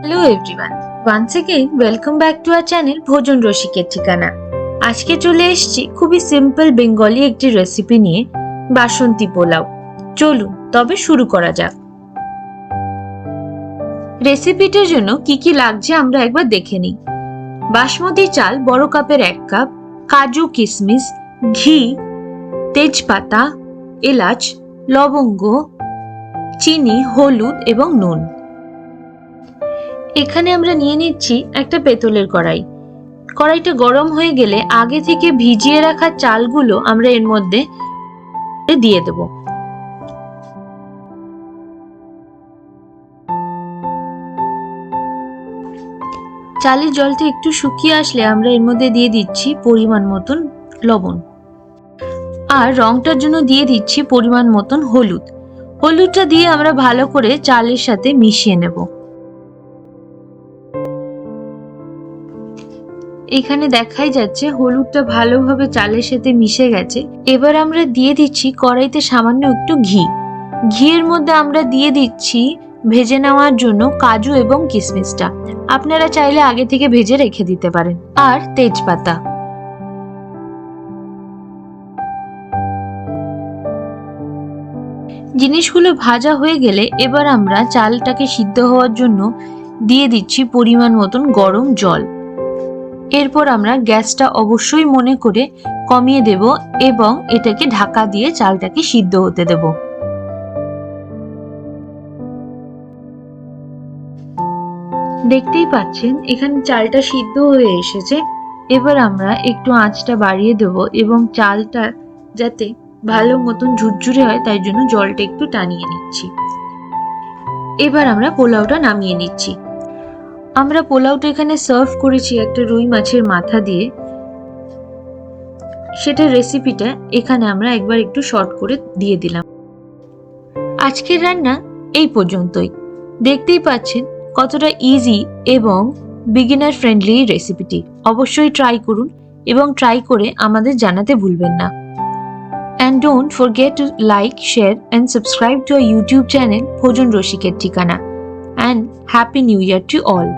Hello everyone, once again welcome back to our channel ভোজন রসিকের ঠিকানা। আজকে চলে এসেছি খুবই সিম্পল বেঙ্গলি একটি রেসিপি নিয়ে, বাসন্তী পোলাও। চলুন তবে শুরু করা যাক। রেসিপিটার জন্য কি কি লাগছে আমরা একবার দেখে নিই। বাসমতি চাল বড় কাপের 1 কাপ, কাজু কিশমিশ, ঘি, তেজপাতা, এলাচ, লবঙ্গ, চিনি, হলুদ এবং নুন। এখানে আমরা নিয়ে নিচ্ছি একটা পেতলের কড়াই। কড়াইটা গরম হয়ে গেলে আগে থেকে ভিজিয়ে রাখা চালগুলো আমরা এর মধ্যে দিয়ে দেব। চালের জলটা একটু শুকিয়ে আসলে আমরা এর মধ্যে দিয়ে দিচ্ছি পরিমাণ মতন লবণ, আর রংটার জন্য দিয়ে দিচ্ছি পরিমাণ মতন হলুদ। হলুদটা দিয়ে আমরা ভালো করে চালের সাথে মিশিয়ে নেব। এখানে দেখাই যাচ্ছে হলুদটা ভালোভাবে চালের সাথে মিশে গেছে। এবার আমরা দিয়ে দিচ্ছি কড়াইতে সামান্য একটু ঘি। ঘিয়ের মধ্যে আমরা দিয়ে দিচ্ছি ভেজে নেওয়ার জন্য কাজু এবং কিশমিশটা। আপনারা চাইলে আগে থেকে ভেজে রেখে দিতে পারেন। আর তেজপাতা। জিনিসগুলো ভাজা হয়ে গেলে এবার আমরা চালটাকে সিদ্ধ হওয়ার জন্য দিয়ে দিচ্ছি পরিমাণ মতন গরম জল। এরপর আমরা গ্যাসটা অবশ্যই মনে করে কমিয়ে দেব এবং এটাকে ঢাকা দিয়ে চালটাকে সিদ্ধ হতে দেব। দেখতেই পাচ্ছেন এখানে চালটা সিদ্ধ হয়ে এসেছে। এবার আমরা একটু আঁচটা বাড়িয়ে দেব এবং চালটা যাতে ভালো মতন ঝুরঝুরে হয় তাই জন্য জলটা একটু টানিয়ে নিচ্ছি। এবার আমরা পোলাওটা নামিয়ে নিচ্ছি। আমরা পোলাওটা এখানে সার্ভ করেছি একটা রুই মাছের মাথা দিয়ে। সেটার রেসিপিটা এখানে আমরা একবার একটু শর্ট করে দিয়ে দিলাম। আজকের রান্না এই পর্যন্তই। দেখতেই পাচ্ছেন কতটা ইজি এবং বিগিনার ফ্রেন্ডলি রেসিপিটি। অবশ্যই ট্রাই করুন এবং ট্রাই করে আমাদের জানাতে ভুলবেন না। And don't forget to like, share and subscribe to our YouTube channel ভোজন রসিকের ঠিকানা। And Happy New Year to all!